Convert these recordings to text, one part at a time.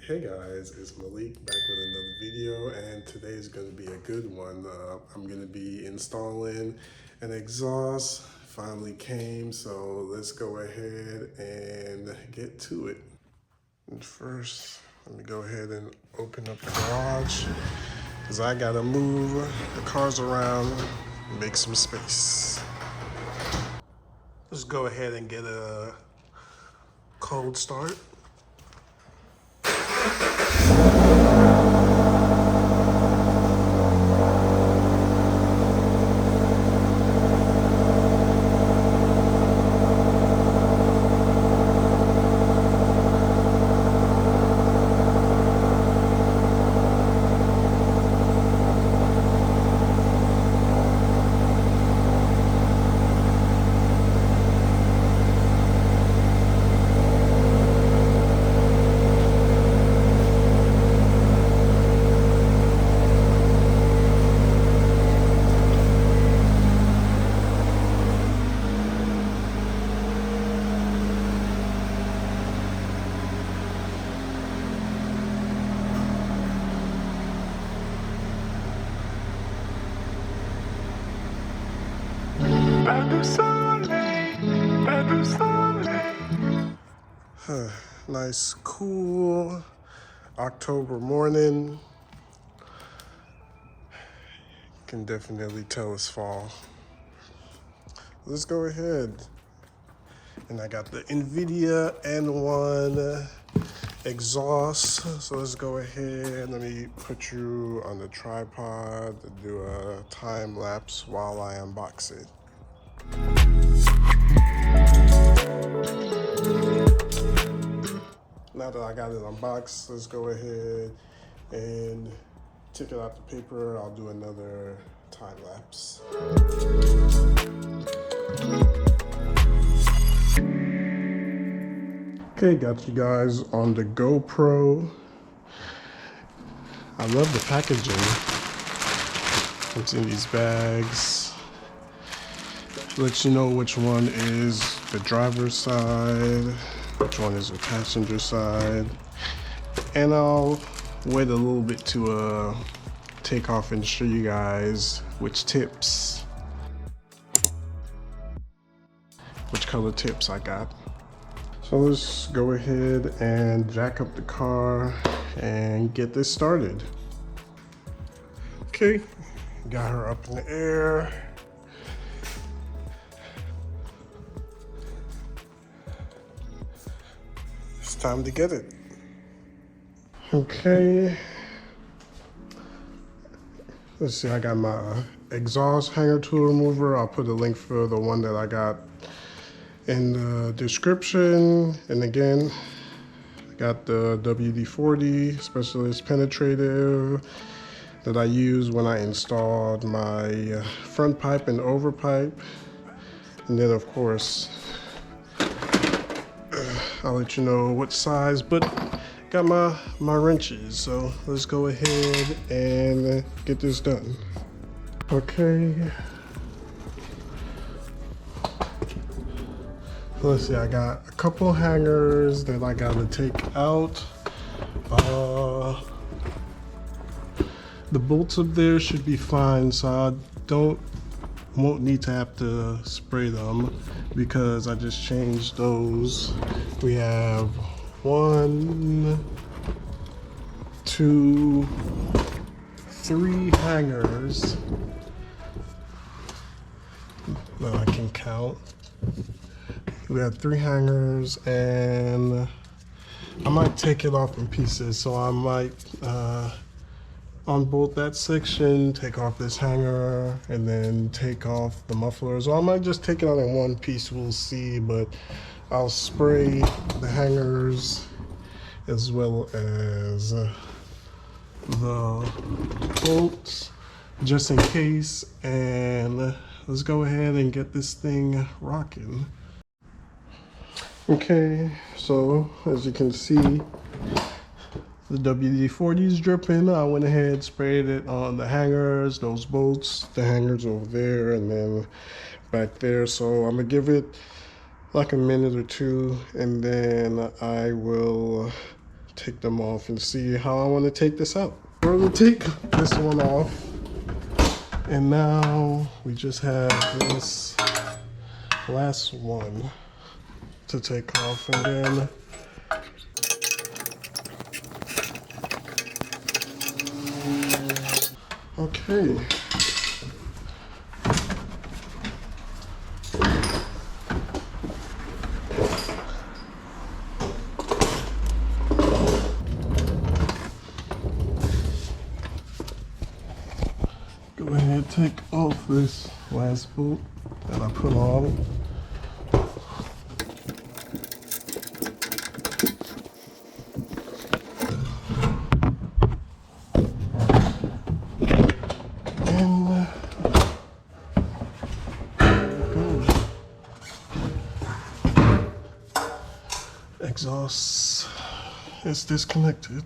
Hey guys, it's Malik back with another video, and today is going to be a good one. I'm going to be installing an exhaust. Finally came, so let's go ahead and get to it. And first, let me go ahead and open up the garage because I got to move the cars around and make some space. Let's go ahead and get a cold start. Nice, cool October morning. Can definitely tell it's fall. Let's go ahead. And I got the Invidia N1 exhaust. So let's go ahead. Let me put you on the tripod to do a time lapse while I unbox it. Now that I got it unboxed, let's go ahead and take it out the paper. I'll do another time lapse. Okay, got you guys on the GoPro. I love the packaging. What's in these bags. Let you know which one is the driver's side, which one is the passenger side. And I'll wait a little bit to take off and show you guys which color tips I got. So let's go ahead and jack up the car and get this started. Okay, got her up in the air. It's time to get it. Okay. Let's see, I got my exhaust hanger tool remover. I'll put a link for the one that I got in the description. And again, I got the WD-40 Specialist Penetrative that I used when I installed my front pipe and overpipe. And then of course, I'll let you know what size, but got my wrenches. So let's go ahead and get this done. Okay. Let's see, I got a couple hangers that I gotta take out. The bolts up there should be fine, so I won't need to have to spray them because I just changed those. We have 1, 2, 3 hangers that I can count. We have 3 hangers, and I might take it off in pieces. So I might unbolt that section, take off this hanger, and then take off the mufflers. Or I might just take it out in one piece, we'll see. But I'll spray the hangers as well as the bolts just in case. And let's go ahead and get this thing rocking. Okay, so as you can see, the WD-40 is dripping. I went ahead, sprayed it on the hangers, those bolts, the hangers over there, and then back there. So I'm gonna give it like a minute or two, and then I will take them off and see how I want to take this out. We're going to take this one off. And now we just have this last one to take off, and then okay. Go ahead and take off this last bolt that I put on. And exhaust is disconnected.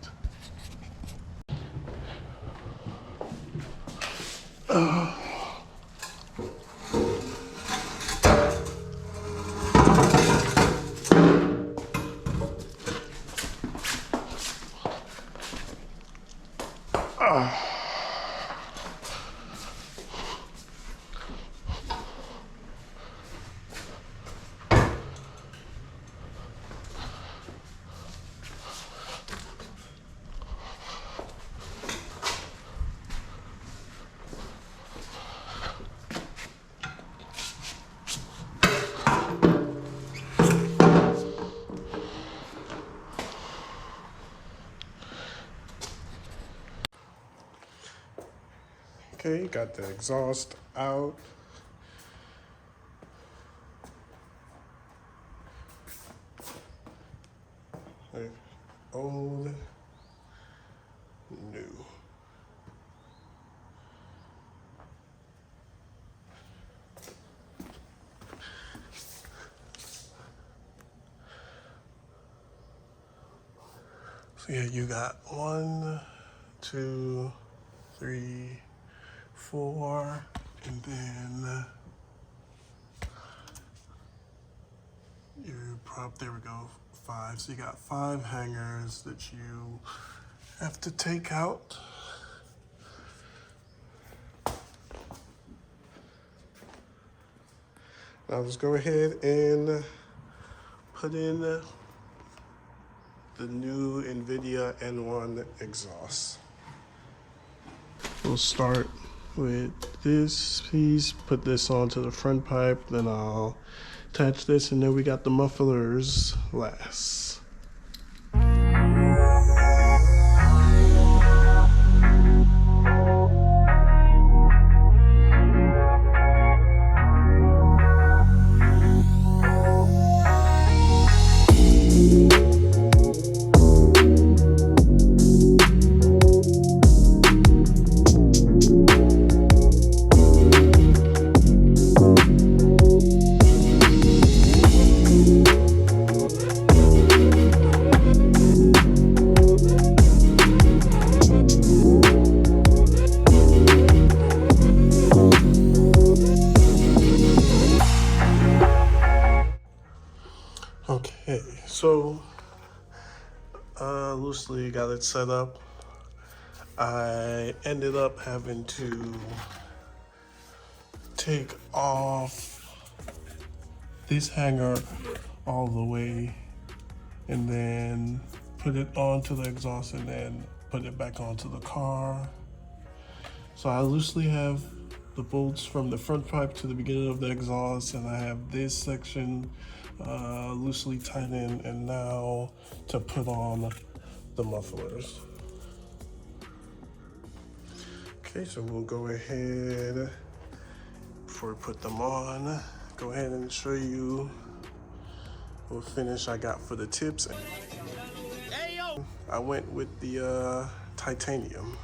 Okay, got the exhaust out. Old, new. So yeah, you got 1, 2, 3, 4, and then your prop, there we go, 5. So you got 5 hangers that you have to take out. Now let's go ahead and put in the new Invidia N1 exhaust. We'll start with this piece, put this onto the front pipe, then I'll attach this, and then we got the mufflers last. Okay, so loosely got it set up. I ended up having to take off this hanger all the way and then put it onto the exhaust and then put it back onto the car. So I loosely have the bolts from the front pipe to the beginning of the exhaust, and I have this section loosely tightened, and now to put on the mufflers. Okay, so we'll go ahead, before we put them on, go ahead and show you what finish I got for the tips. I went with the titanium.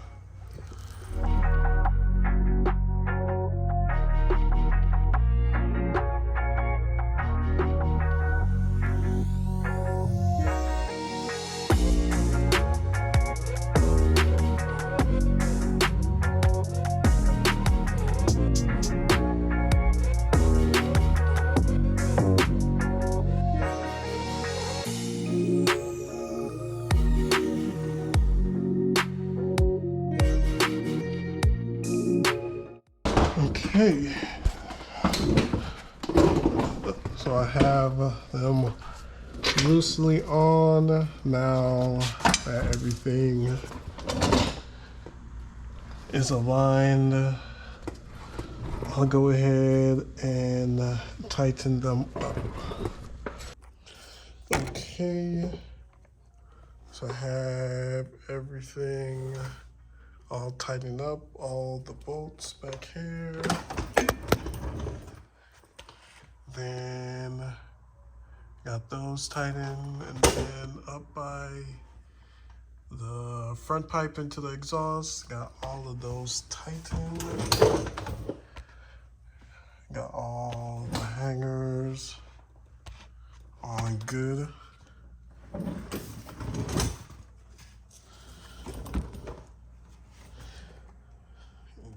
Okay. So I have them loosely on. Now that everything is aligned, I'll go ahead and tighten them up. Okay, so I have everything all tightened up, all the bolts back here. Then got those tightened, and then up by the front pipe into the exhaust, got all of those tightened. Got all the hangers on good.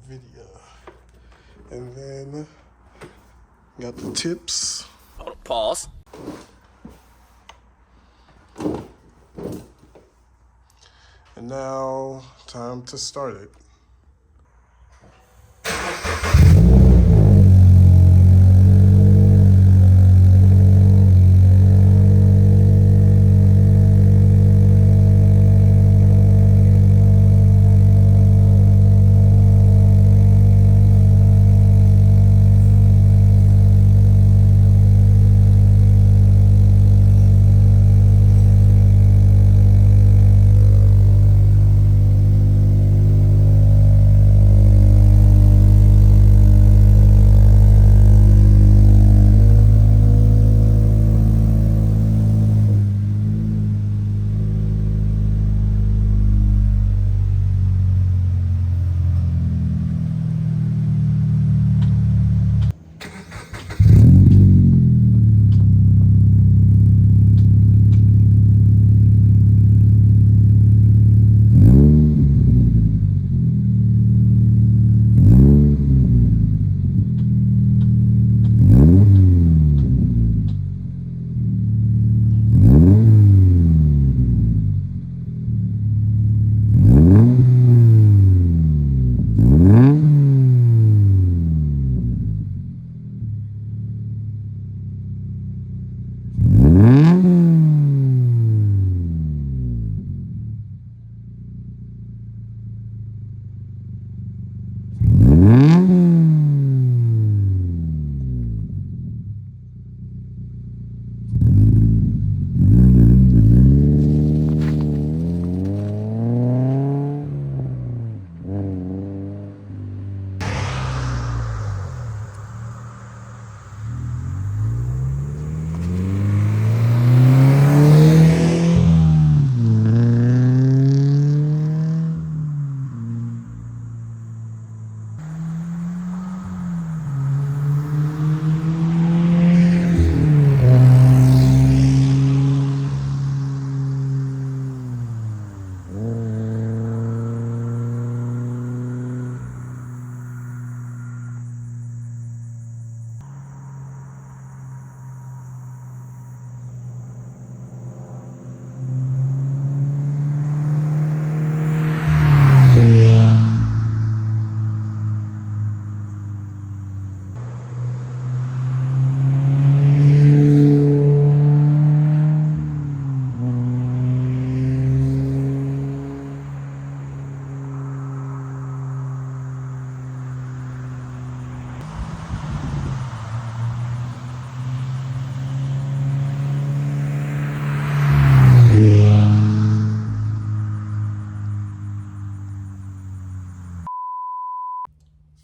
Invidia. And then got the tips. Pause. And now, time to start it.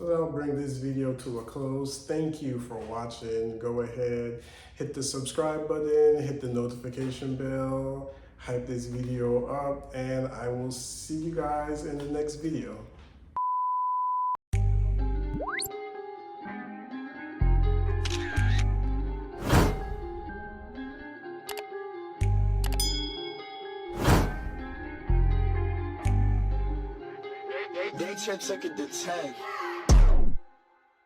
So that'll bring this video to a close. Thank you for watching. Go ahead, hit the subscribe button, hit the notification bell, hype this video up, and I will see you guys in the next video. They took it to 10.